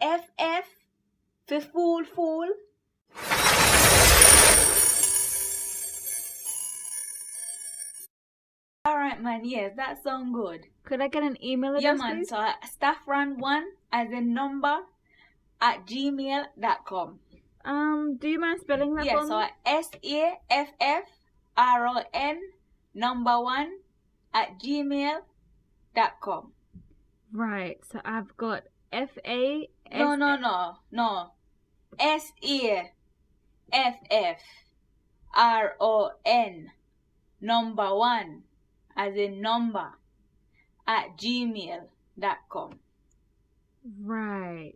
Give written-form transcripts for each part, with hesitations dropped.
FF for fool. Alright man, yes, that sound good. Could I get an email address, Yeah man, please? so staffrun1 as a number at gmail.com. Do you mind spelling that Yeah, for so me? SAFFRON number 1 at gmail.com. Right, so I've got FA. No. SAFFRON number 1 as a number at gmail.com. Right.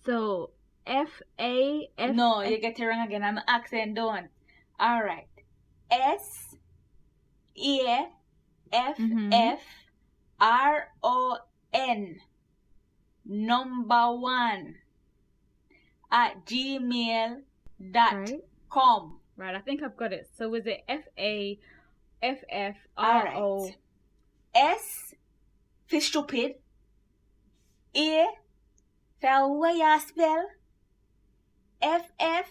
So FA. No, you get it wrong again. I'm accent down. Alright. SAFFRON number 1 at gmail.com. Right, I think I've got it. So was it FAFFRO? Alright. S for stupid. A for way you spell. FF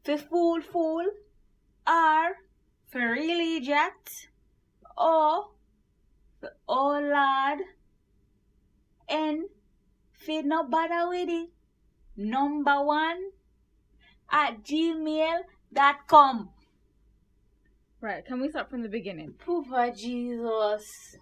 for fool. R for really jacked. O for oh lad. N for no bother with it. Number 1 at gmail.com. Right, can we start from the beginning? Poopa Jesus.